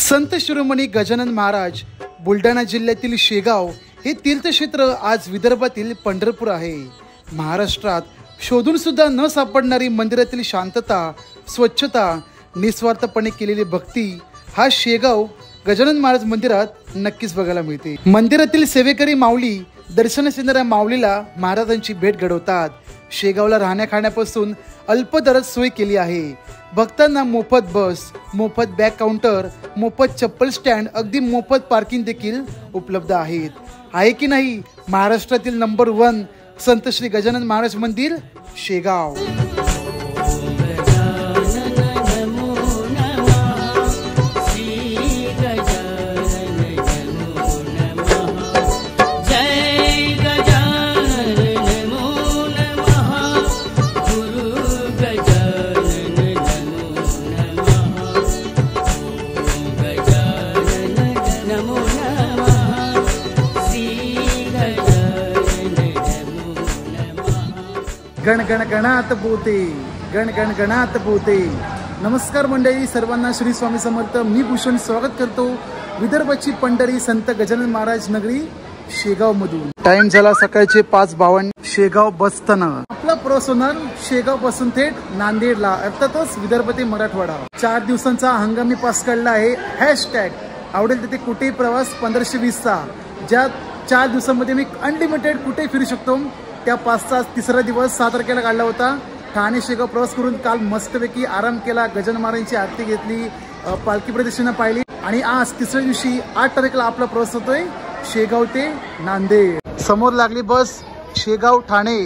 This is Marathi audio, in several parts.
संत शिरोमणी गजानन महाराज बुलढाणा जिल्ह्यातील शेगाव हे तीर्थक्षेत्र आज विदर्भातील पंढरपूर आहे। महाराष्ट्रात शोधून सुद्धा न सापडणारी मंदिरातील शांतता, स्वच्छता, निस्वार्थपणे केलेली भक्ती हा शेगाव गजानन महाराज मंदिरात नक्कीच बघायला मिळते। मंदिरातील सेवेकरी माऊली दर्शनास येणाऱ्या माऊलीला महाराजांची भेट घडवतात। शेगावला राहण्या खाण्यापासून अल्प दरात सोय केली आहे। भक्तांना मोफत बस, मोफत बॅग काउंटर, मोफत चप्पल स्टँड, अगदी मोफत पार्किंग देखील उपलब्ध आहेत। आहे की नाही महाराष्ट्रातील नंबर 1 संत श्री गजानन महाराज मंदिर शेगाव। गण गण गणात बोते, गण गण गणात बोते। नमस्कार मंडळी, सर्वांना श्री स्वामी समर्थ। मी भूषण स्वागत करतो विदर्भाची पंढरी संत गजानन महाराज नगरी शेगाव मधून। टाइम झाला सकाळचे 5:52। शेगाव बस स्थानक आपला प्रवास होणार शेगाव पासून थेट नांदेडला, अर्थातच विदर्भ ते मराठवाडा। 4 दिवसांचा हंगामी पास काढला आहे। हॅशटॅग आवडेल तिथे कुठेही प्रवास 1520 चा, ज्या 4 दिवसांमध्ये मी अनलिमिटेड कुठेही फिरू शकतो। त्या पासचा तिसरा दिवस 6 तारखेला काढला होता। ठाणे शेगाव प्रवास करून काल मस्तपैकी आराम केला, गजानन महाराजांची आरती घेतली, पालखी प्रदक्षिणा पाहिली आणि आज तिसऱ्या दिवशी 8 तारखेला आपला प्रवास होतोय शेगाव ते नांदेड। समोर लागली बस शेगाव ठाणे,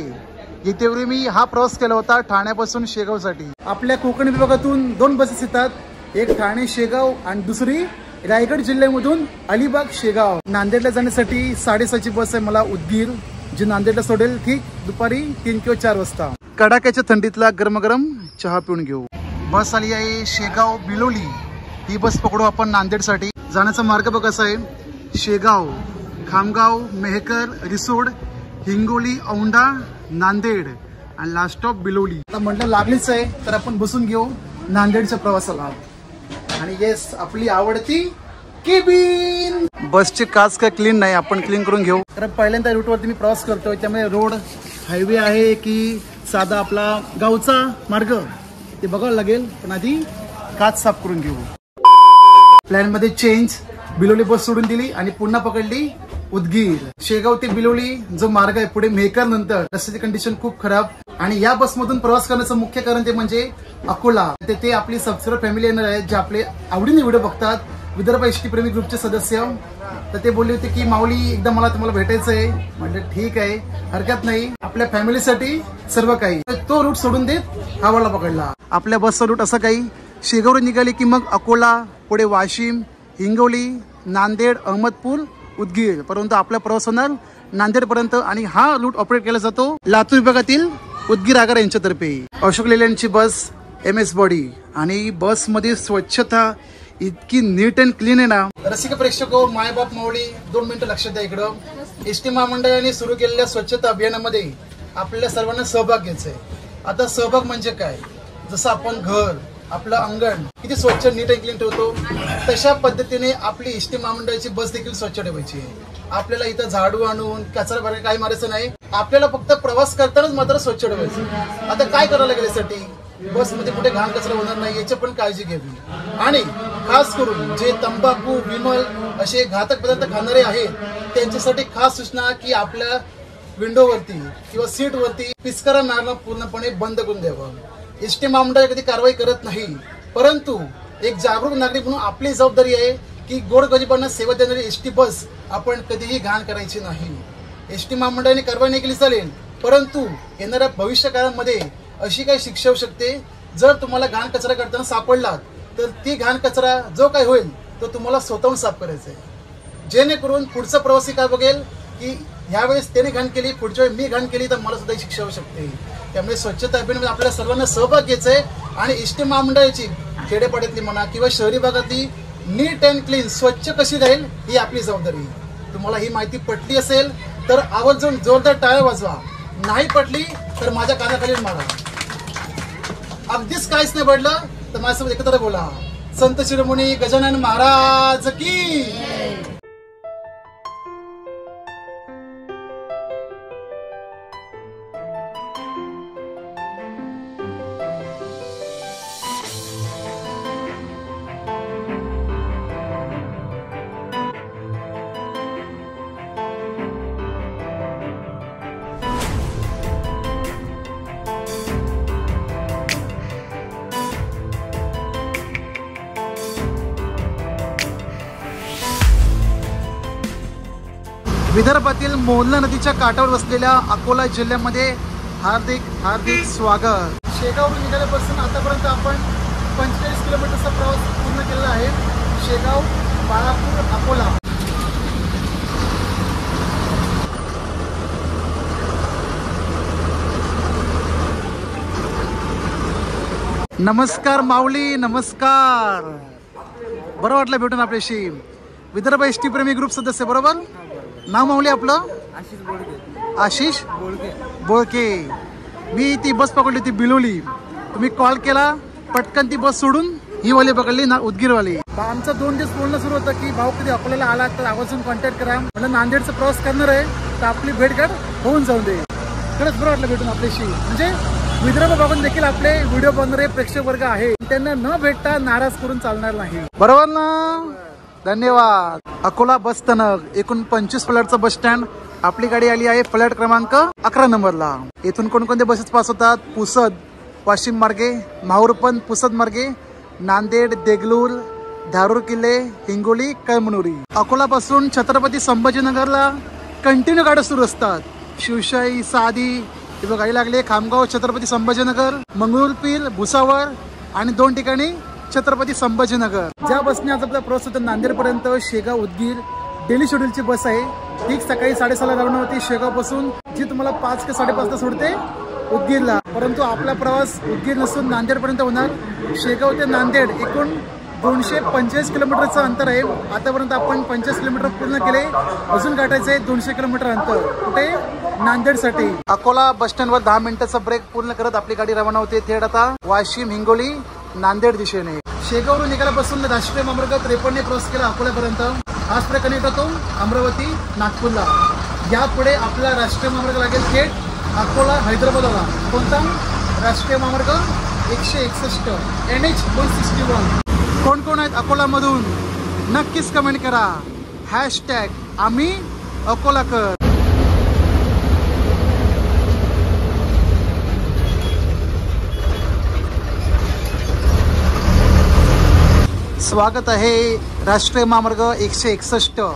जिथेवरी मी हा प्रवास केला होता ठाण्यापासून शेगावसाठी। आपल्या कोकण विभागातून 2 बसेस येतात, एक ठाणे शेगाव आणि दुसरी रायगड जिल्ह्यामधून अलिबाग शेगाव। नांदेडला जाण्यासाठी 6:30ची बस आहे मला उदगीर, जी नांदेडला सोडेल ठीक दुपारी 3 किंवा 4 वाजता। कडाक्याच्या थंडीतला गरम चहा पिऊन घेऊ। बस आली आहे शेगाव बिलोली। ही बस पकडू आपण नांदेडसाठी। जाण्याचा मार्ग बघ कसा आहे, शेगाव, खामगाव, मेहकर, रिसोड, हिंगोली, औंढा, नांदेड आणि लास्ट स्टॉप बिलोली। आता म्हटलं लागलीच आहे तर आपण बसून घेऊ नांदेडच्या प्रवासाला। आणि येस, आपली आवडती केबिन। बसचे काच काय क्लीन नाही, आपण क्लीन करून घेऊ। कारण पहिल्यांदा रूटवरती मी प्रवास करतोय, त्यामुळे रोड हायवे आहे की साधा आपला गावचा मार्ग ते बघावं लागेल, पण आधी काच साफ करून घेऊ। प्लॅन मध्ये चेंज, बिलोली बस सोडून दिली आणि पुन्हा पकडली उदगीर। शेगाव ते बिलोली जो मार्ग आहे पुढे मेहकर नंतर रस्त्याची कंडिशन खूप खराब आणि या बसमधून प्रवास करण्याचं मुख्य कारण ते म्हणजे अकोला। ते आपली सबस्क्राइबर फॅमिली येणार आहेत, जे आपले आवडीने व्हिडिओ बघतात, विदर्भ एसटी प्रेमी ग्रुपचे सदस्य। तर ते बोलले होते की माऊली एकदा मला तुम्हाला भेटायचं आहे। म्हटलं ठीक आहे, हरकत नाही, आपल्या फॅमिलीसाठी सर्व काही। तो रूट सोडून देत हा वाला पकडला। आपल्या बसचा रूट असा काही, शेगावरून निघाली की मग अकोला, पुढे वाशिम, हिंगोली, नांदेड, अहमदपूर, उदगीर, परंतु आपला प्रवास होणार नांदेड पर्यंत। आणि हा रूट ऑपरेट केला जातो लातूर विभागातील उदगीर आगार यांच्यातर्फे। अशोक लेल्यांची बस MS बॉडी आणि बसमध्ये स्वच्छता इतकी नीट अँड क्लीन आहे ना। रसिक प्रेक्षको, मायबाप माऊली, 2 मिनिटं लक्षात द्या इकडं। एसटी महामंडळाने सुरू केलेल्या स्वच्छता अभियानामध्ये आपल्या सर्वांना सहभाग घ्यायचा आहे। आता सहभाग म्हणजे काय, जसं आपण घर, आपलं अंगण किती स्वच्छ नीट अँड क्लीन ठेवतो, तशा पद्धतीने आपली एसटी महामंडळाची बस देखील स्वच्छ ठेवायची आहे। आपल्याला इथं झाडू आणून कचरा भरायला काही मारायचं नाही, आपल्याला फक्त प्रवास करतानाच मात्र स्वच्छ ठेवायचं। आता काय करावं लागेल यासाठी, बसमध्ये कुठे घाण कचरा होणार नाही याची पण काळजी घ्यावी। आणि खास करून जे तंबाखू, विमल असे घातक पदार्थ खाणारे आहेत त्यांच्यासाठी खास सूचना की आपल्या विंडोवरती किंवा सीटवरती पिचकारा मारणं पूर्णपणे बंद करून द्यावं। एसटी महामंडळ कधी कारवाई करत नाही, परंतु एक जागरूक नागरिक म्हणून आपली जबाबदारी आहे की गोरगरिबांना सेवा देणारी एसटी बस आपण कधीही घाण करायची नाही। एसटी महामंडळाने कारवाई नाही केली चालेल, परंतु येणाऱ्या भविष्य काळामध्ये अशी काही शिक्षा होऊ शकते, जर तुम्हाला घाण कचरा करताना सापडला तर ती घाण कचरा जो काही होईल तो तुम्हाला स्वतःहून साफ करायचा आहे। जेणेकरून पुढचा प्रवासी काय बघेल की ह्यावेळेस त्याने घाण केली, पुढच्या वेळी मी घाण केली तर मला सुद्धा शिक्षा होऊ शकते। त्यामुळे स्वच्छता अभियानामध्ये आपल्या सर्वांना सहभाग घ्यायचा आहे आणि एसटी महामंडळाची खेडेपाड्यातली म्हणा किंवा शहरी भागातली नीट अँड क्लीन स्वच्छ कशी राहील ही आपली जबाबदारी। तुम्हाला ही माहिती पटली असेल तर आवर्जून जोरदार टाळ्या वाजवा, नाही पटली तर माझ्या कानाखाली मारा। अगदीच काहीच नाही पडलं तर माझ्यासोबत एकत्र बोला। संत शिरोमणी गजानन महाराज की। विदर्भातील मोलना नदीच्या काठावर वसलेल्या अकोला जिल्ह्यामध्ये हार्दिक हार्दिक स्वागत। शेगाववरून निघाल्यापासून आतापर्यंत आपण 45 किलोमीटरचा प्रवास पूर्ण केलेला आहे। शेगाव, बाळापूर, अकोला। नमस्कार माऊली, नमस्कार। बरं वाटलं भेटून आपल्याशी। विदर्भ एसटी प्रेमी ग्रुप सदस्य बरोबर? नाव माऊली आपलं? आशिष बोळके। मी ती बस पकडली होती बिलोली, तुम्ही कॉल केला, पटकन ती बस सोडून ही वाली पकडली ना, उदगीरवाली। आमचं 2 दिवस बोलणं सुरू होतं की भाऊ कधी अकोल्याला आला तर आवर्जून कॉन्टॅक्ट करा, म्हणलं नांदेडचा प्रवास करणार आहे तर आपली भेटगाठ होऊन जाऊ दे। खरंच बरं वाटलं भेटून आपल्याशी। म्हणजे विदर्भ बघून देखील आपले व्हिडिओ बनणारे प्रेक्षक वर्ग आहे, त्यांना न भेटता नाराज करून चालणार नाही, बरोबर ना? धन्यवाद। अकोला बस स्थानक, एकूण 25 फ्लॅटचा बस स्टँड। आपली गाडी आली आहे फ्लॅट क्रमांक 11 नंबरला। येथून कोणकोणते बसेस पास होतात? पुसद वाशिम मार्गे, माहूरपण पुसद मार्गे, नांदेड, देगलूर, धारूर किल्ले, हिंगोली, कळमनुरी। अकोला पासून छत्रपती संभाजीनगरला कंटिन्यू गाड्या सुरू असतात। शिवशाही, साधी, गाडी लागले खामगाव, छत्रपती संभाजीनगर, मंगरुळपीर, भुसावळ आणि 2 ठिकाणी छत्रपती संभाजीनगर। ज्या बसने आज आपला प्रवास होता नांदेड पर्यंत, शेगाव उदगीर डेली शेड्यूलची बस आहे। ठीक सकाळी 6:30ला रवाना होती शेगाव पासून, जी तुम्हाला 5 ते 5:30ला सोडते उदगीरला। परंतु आपला प्रवास उदगीर नसून नांदेड पर्यंत होणार। शेगाव ते नांदेड एकूण 245 किलोमीटरचं अंतर आहे। आतापर्यंत आपण 25 किलोमीटर पूर्ण केले, अजून गाठायचे 200 किलोमीटर अंतर। कुठे? नांदेडसाठी। अकोला बस स्टँडवर 10 मिनिटाचा ब्रेक पूर्ण करत आपली गाडी रवाना होते थेट आता वाशिम, हिंगोली, नांदेड दिशेने। शेगाववरून निघाल्यापासून राष्ट्रीय महामार्ग 53 ने प्रवास केला अकोल्यापर्यंत। हाच पुढे कनेक्ट होतो अमरावती, नागपूरला। यापुढे आपला राष्ट्रीय महामार्ग लागेल थेट अकोला, हैदराबादला। कोणता? राष्ट्रीय महामार्ग 161 NH 161। कोण कोण आहेत अकोलामधून नक्कीच कमेंट करा। # आम्ही अकोलाकर। स्वागत आहे राष्ट्रीय महामार्ग 161,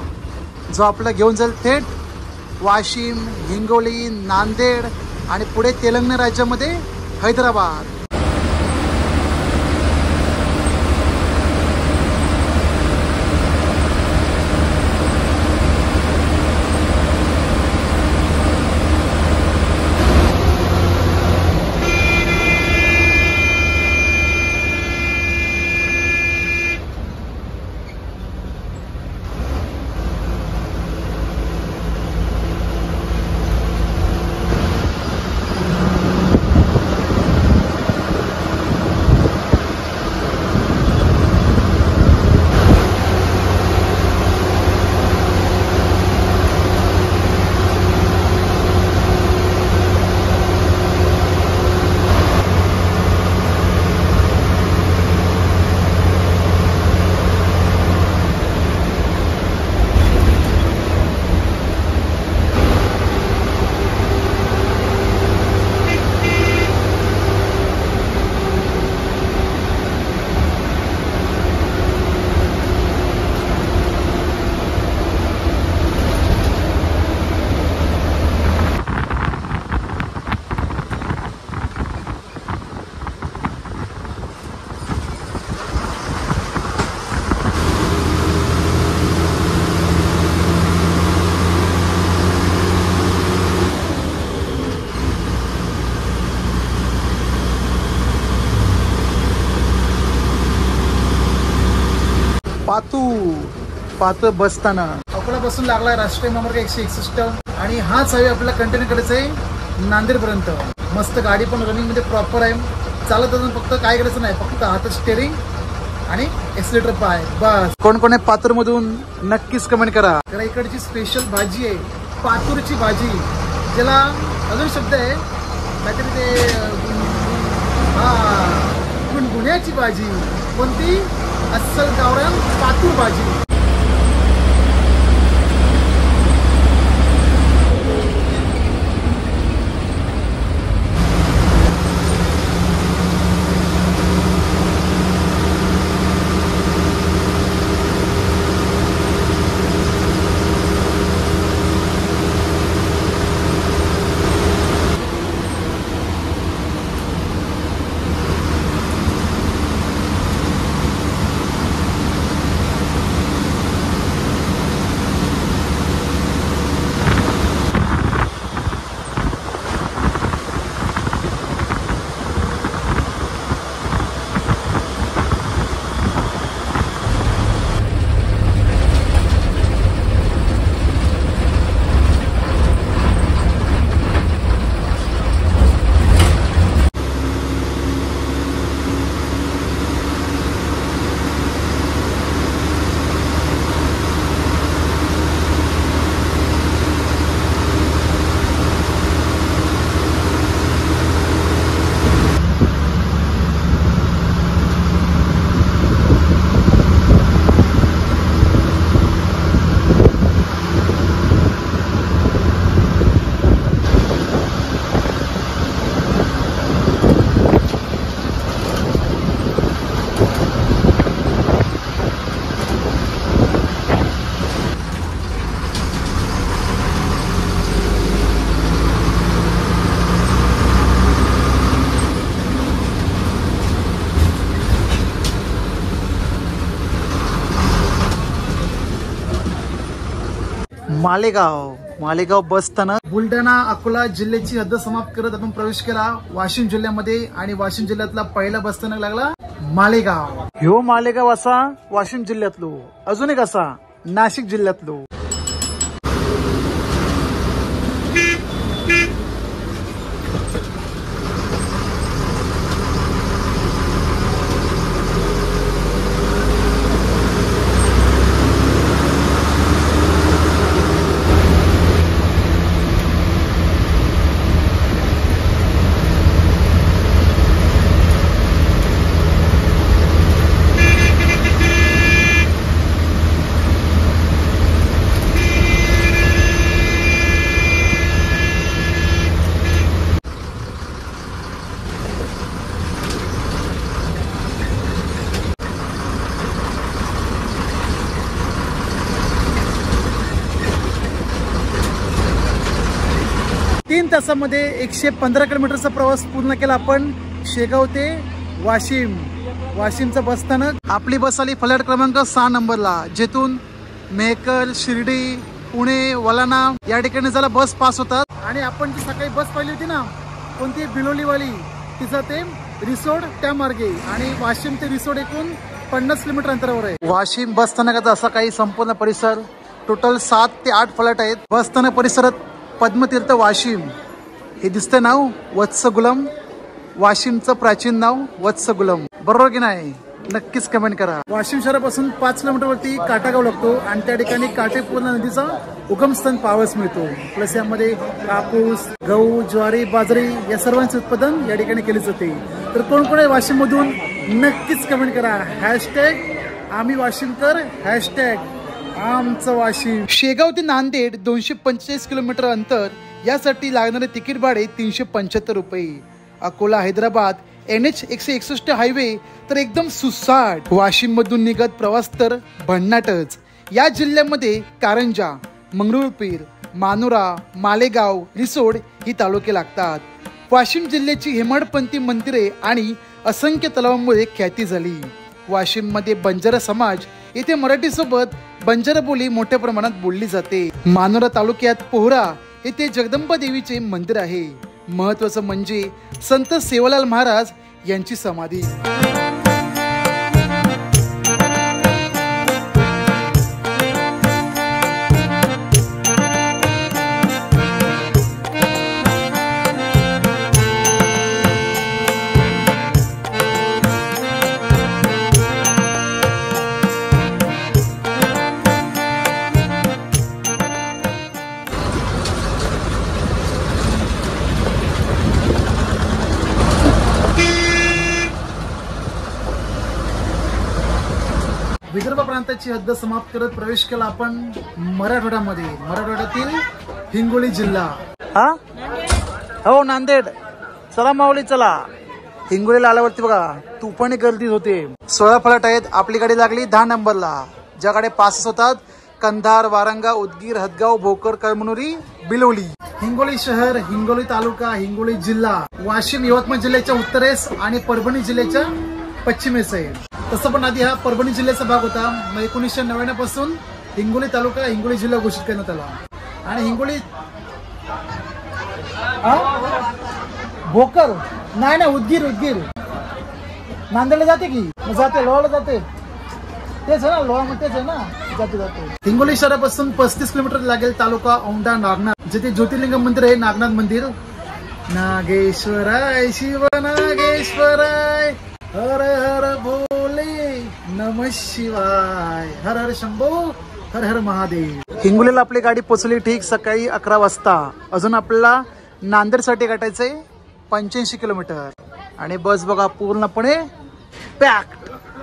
जो आपला घेऊन जाईल थेट वाशिम, हिंगोली, नांदेड आणि पुढे तेलंगणा राज्यामध्ये हैदराबाद। पातू बस स्थानक अकोलापासून लागला राष्ट्रीय महामार्ग 161 आणि हाच हायवे आपल्याला कंटिन्यू करायचा आहे नांदेड पर्यंत। मस्त गाडी पण रनिंग मध्ये प्रॉपर आहे, चालत अजून फक्त काय करायचं नाही, फक्त हातात स्टेअरिंग आणि एक्सिलेटर पाय बस. कोण कोण आहे पातूर मधून नक्कीच कमेंट करा. तर इकडची स्पेशल भाजी आहे पातूरची भाजी, ज्याला अजून शब्द आहे काहीतरी ते गुणगुण्याची भाजी. कोणती? अस्सल गावरान पातूर भाजी. मालेगाव बस स्थानक बुलढाणा अकोला जिल्ह्याची हद्द समाप्त करत आपण प्रवेश केला वाशिम जिल्ह्यामध्ये. आणि वाशिम जिल्ह्यातला पहिला बस स्थानक लागला मालेगाव. ह्यो मालेगाव असा वाशिम जिल्ह्यातलो, अजून एक असा नाशिक जिल्ह्यातलो. तीन तासामध्ये 115 किलोमीटरचा प्रवास पूर्ण केला आपण शेगाव ते वाशिम. वाशिमचं बस स्थानक. आपली बस आली फलाट क्रमांक 6 नंबरला, जेथून मेहकर, शिर्डी, पुणे, वलाना या ठिकाणी जरा बस पास होतात. आणि आपण जी सकाळी बस पाहिली होती ना, कोणती बिलोलीवाली, तिचं ते रिसोड त्या मार्गे. आणि वाशिम ते रिसोड एकूण 50 किलोमीटर अंतरावर आहे. वाशिम बस स्थानकाचा असा काही संपूर्ण परिसर. टोटल 7 ते 8 फलाट आहेत. बस स्थानक परिसरात पद्मतीर्थ वाशिम हे दिसतं नाव वत्सगुलम. वाशिमचं प्राचीन नाव वत्सगुलम, बरोबर की नाही? नक्कीच कमेंट करा. वाशिम शहरापासून 5 किलोमीटर वरती काटागाव लागतो आणि त्या ठिकाणी काटेपूर्णा नदीचा उगमस्थान पाहावयास मिळतो. प्लस यामध्ये कापूस, गहू, ज्वारी, बाजरी या सर्वांचे उत्पादन या ठिकाणी केले जाते. तर कोण कोण आहे वाशिम मधून नक्कीच कमेंट करा. हॅशटॅग आम्ही वाशिमकर, हॅशटॅग आमचं वाशिम. शेगाव ते नांदेड 245 किलोमीटर अंतर. यासाठी लागणारे तिकीट भाडे 375 रुपये. अकोला हैदराबाद NH 161 हायवे तर एकदम सुसाट. वाशिम मधून निघत प्रवास तर भन्नाटच. या जिल्ह्यामध्ये कारंजा, मंगरुळपीर, मानोरा, मालेगाव, रिसोड ही तालुके लागतात. वाशिम जिल्ह्याची हेमाडपंथी मंदिरे आणि असंख्य तलावांमुळे ख्याती झाली. वाशिम मध्ये बंजारा समाज, येथे मराठी सोबत बंजारा बोली मोठ्या प्रमाणात बोलली जाते. मानोरा तालुक्यात पोहरा येथे जगदंबा देवीचे मंदिर आहे. महत्वाचं म्हणजे संत सेवालाल महाराज यांची समाधी. महाराष्ट्राची हद्द समाप्त करत प्रवेश केला आपण मराठवाड्यामध्ये. मराठवाड्यातील हिंगोली जिल्हा. हा हो नांदेड. चला माऊली चला. हिंगोलीला आल्यावरती बघा तुफानी गर्दी होते. 16 फलाट आहेत. आपली गाडी लागली 10 नंबरला. ज्या गाड्या पासेस होतात कंधार, वारंगा, उदगीर, हदगाव, भोकर, कळमनुरी, बिलोली. हिंगोली शहर, हिंगोली तालुका, हिंगोली जिल्हा वाशिम यवतमाळ जिल्ह्याच्या उत्तरेस आणि परभणी जिल्ह्याच्या पश्चिमेस आहे. तसं पण आधी हा परभणी जिल्ह्याचा भाग होता. 1999 पासून हिंगोली तालुका हिंगोली जिल्हा घोषित करण्यात आला. आणि हिंगोली भोकर नाही उदगीर नांदेडला जाते की जाते, लोहाला जाते. तेच आहे ना, लोहा तेच आहे ना, जाते. हिंगोली शहरापासून 35 किलोमीटर लागेल तालुका औंढा नागनाथ, जिथे ज्योतिर्लिंग मंदिर आहे नागनाथ मंदिर. नागेश्वराय शिव नागेश्वराय, हर हर भोले नमः शिवाय, हर हर शंभो, हर हर महादेव. हिंगोलीला आपली गाडी पोहोचली ठीक सकाळी 11 वाजता. अजून आपल्याला नांदेडसाठी गाठायचंय 85 किलोमीटर. आणि बस बघा पूर्णपणे पॅक,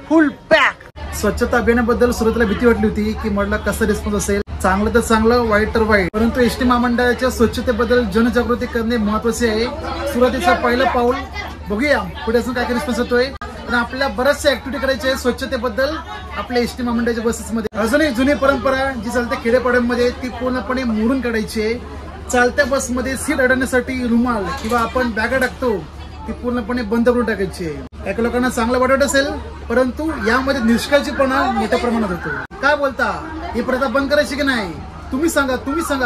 फुल पॅक. स्वच्छता अभियानाबद्दल सुरुवातीला भीती वाटली होती की म्हटलं कसं रिस्पॉन्स असेल. चांगलं तर चांगलं, वाईट तर वाईट. परंतु एसटी महामंडळाच्या स्वच्छतेबद्दल जनजागृती करणे महत्वाचे आहे. सुरुवातीचं पहिलं पाऊल. बघूया पुढे अजून काय रिस्पॉन्स होतोय. पण आपल्याला बऱ्याचशा ऍक्टिव्हिटी करायच्या आहे स्वच्छतेबद्दल आपल्या एसटी महामंडळाच्या बसेसमध्ये. अजूनही जुनी परंपरा जी चालते खेडेपाड्यांमध्ये ती पूर्णपणे मोडून काढायची आहे. चालत्या बसमध्ये सीट अडवण्यासाठी रुमाल किंवा आपण बॅगा टाकतो ती पूर्णपणे बंद करून टाकायची आहे. काही लोकांना चांगलं वाटत असेल, परंतु यामध्ये निष्काळजीपणा मोठ्या प्रमाणात होतो. काय बोलता, ही प्रथा बंद करायची की नाही? तुम्ही सांगा.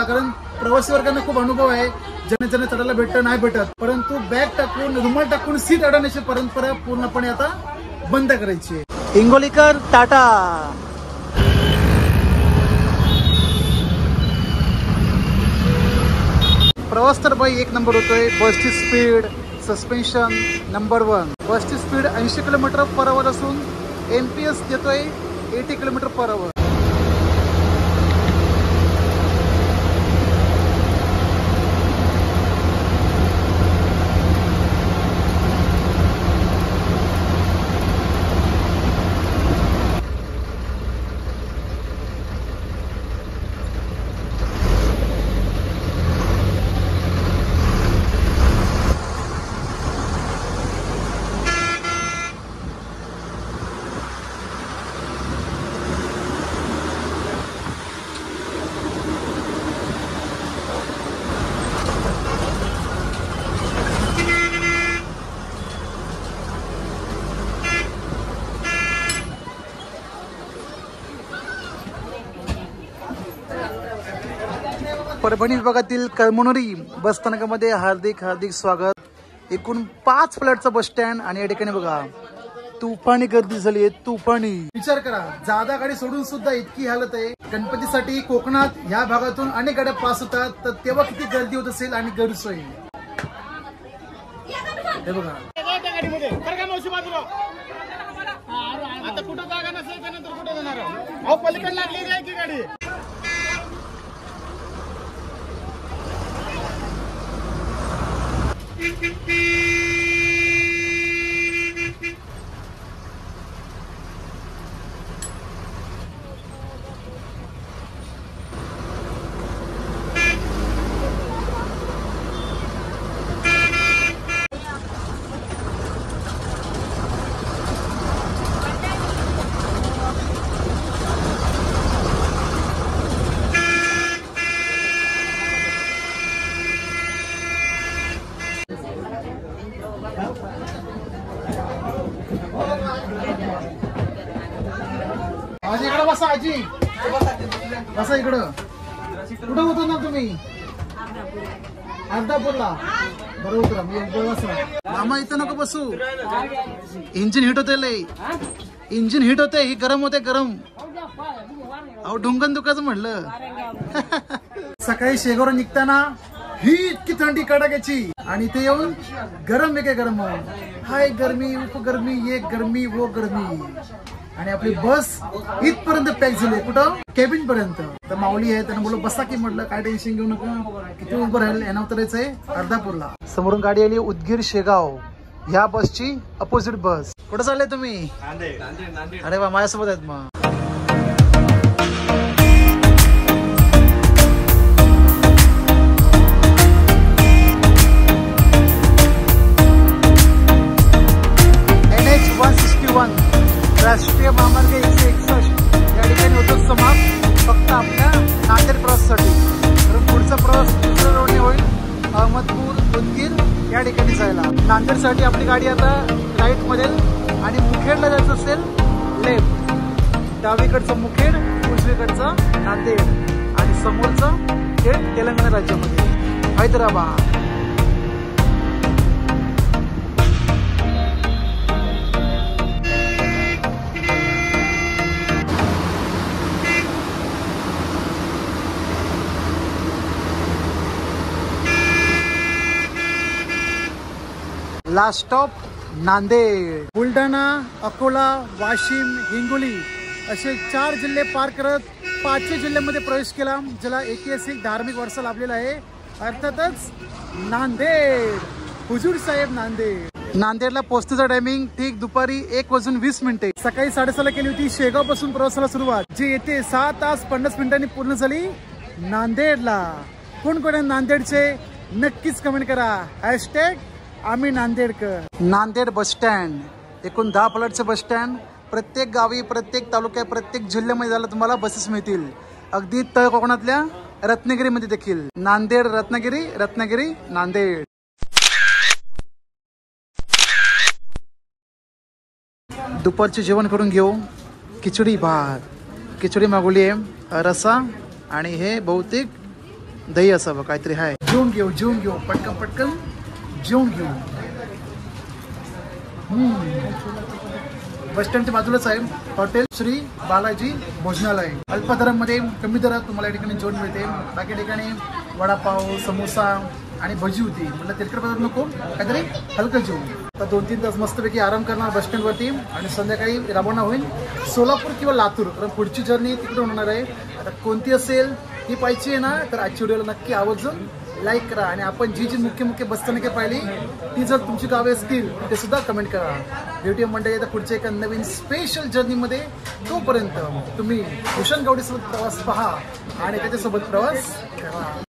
कारण प्रवासी वर्गांना खूप अनुभव आहे. ज्यांना चढायला भेटतं नाही भेटत, परंतु बॅग टाकून रुमाल टाकून सीट अडवण्याची परंपरा पूर्णपणे आता बंद करायची आहे. हिंगोलीकर टाटा. प्रवास तर बाई 1 नंबर होतोय. बसची स्पीड, सस्पेन्शन नंबर 1. बसची स्पीड 80 किलोमीटर पर आवर असून NPS देतोय 80 किलोमीटर पर आवर. परभणी विभागातील कळमनुरी बस स्थानकामध्ये हार्दिक स्वागत. एकूण 5 फ्लॅटचं बस स्टँड आणि या ठिकाणी बघा तुफानी गर्दी झाली आहे. तुफानी विचार करा, जादा गाडी सोडून सुद्धा इतकी हालत आहे. गणपतीसाठी कोकणात ह्या भागातून अनेक गाड्या पास होतात, तर तेव्हा किती गर्दी होत असेल आणि गैरसोय. हे बघा आता कुठं जागा नसेल त्यानंतर कुठं जाणार अहो पलीकडे लागली आहे की गाडी. आजी इकडं बसा. आजी बसा इकडं. कुठं होतो ना तुम्ही? अर्धापूरला. बरं उतरा. मी बसा. मामा इथं नको बसू. इंजिन हिट होते. लय इंजिन हिट होते. ही गरम होते गरम. अहो ढुंगण दुखायचं म्हटलं. सकाळी शेगावर निघताना ही इतकी थंडी कडाक्याची आणि इथे येऊन गरम आहे गरम. हाय गरमी, उपगरमी, ये गरमी वो गरमी. आणि आपली बस इथपर्यंत पॅक झाली. कुठं? केबिन पर्यंत. तर माऊली आहे, त्यानं बोललो बसा की. म्हटलं काय टेन्शन घेऊ नका, किती उभं राहील. यांना उतरायचंय अर्धापूरला. समोरून गाडी आली उदगीर शेगाव. ह्या बसची अपोजिट बस. कुठं चालले तुम्ही? अरे वा, माझ्यासोबत आहेत मग. या ठिकाणी जायला. नांदेडसाठी आपली गाडी आता राईट मध्ये आणि मुखेडला जायचं असेल लेफ्ट. डावीकडचं मुखेड, उजवीकडचं नांदेड आणि समोरचं थेट तेलंगणा राज्यामध्ये हैदराबाद. Last stop Nanded. बुलढाणा, अकोला, वाशिम, हिंगोली असे 4 जिल्हे पार करत 5व्या जिल्ह्यामध्ये प्रवेश केला, ज्याला ऐतिहासिक धार्मिक वारसा लाभलेला आहे. अर्थातच नांदेड, हुजूर साहेब नांदेड. नांदेडला पोहोचण्याचा टायमिंग ठीक दुपारी 1:20. सकाळी 6:30 केली होती शेगाव पासून प्रवासाला सुरुवात, जी येते 6 तास 50 मिनिटांनी पूर्ण झाली नांदेडला. कोण कोण आहे नांदेडचे नक्कीच कमेंट करा. हॅशटॅग आम्ही नांदेडकर. नांदेड बस स्टँड, एकूण 10 प्लॉटचे बस स्टँड. प्रत्येक गावी, प्रत्येक तालुक्यात, प्रत्येक जिल्ह्यामध्ये झालं तुम्हाला बसेस मिळतील. अगदी तळ कोकणातल्या रत्नागिरीमध्ये देखील. नांदेड रत्नागिरी, रत्नागिरी नांदेड. दुपारचे जेवण करून घेऊ. खिचडी भात, खिचडी मागवली आहे, रसा आणि हे बहुतेक दही असावं काहीतरी आहे. जेवून घेऊ पटकन पटकन जेवून घेऊ. बस स्टँडच्या बाजूलाच आहे हॉटेल श्री बालाजी भोजनालय. अल्प दरामध्ये, कमी दरात तुम्हाला या ठिकाणी जेवण मिळते. बाकी ठिकाणी वडापाव, समोसा आणि भजी होती. म्हटलं तेलकट पदार्थ नको, काहीतरी हलकं जेवू. आता 2-3 तास मस्तपैकी आराम करणार बस स्टँडवरती आणि संध्याकाळी रवाना होईल सोलापूर किंवा लातूर. कारण पुढची जर्नी तिकडून होणार आहे. आता कोणती असेल ती पाहिजे आहे ना, तर आजच्या व्हिडिओला नक्की आवर्जून लाईक करा. आणि आपण जी मुख्य बसस्थानके पाहिली ती जर तुमची गावे असतील ते सुद्धा कमेंट करा. भेटूया मंडळी आता पुढच्या एका नवीन स्पेशल जर्नीमध्ये. तोपर्यंत तुम्ही भूषण गावडेसोबत प्रवास पहा आणि त्याच्यासोबत प्रवास करा.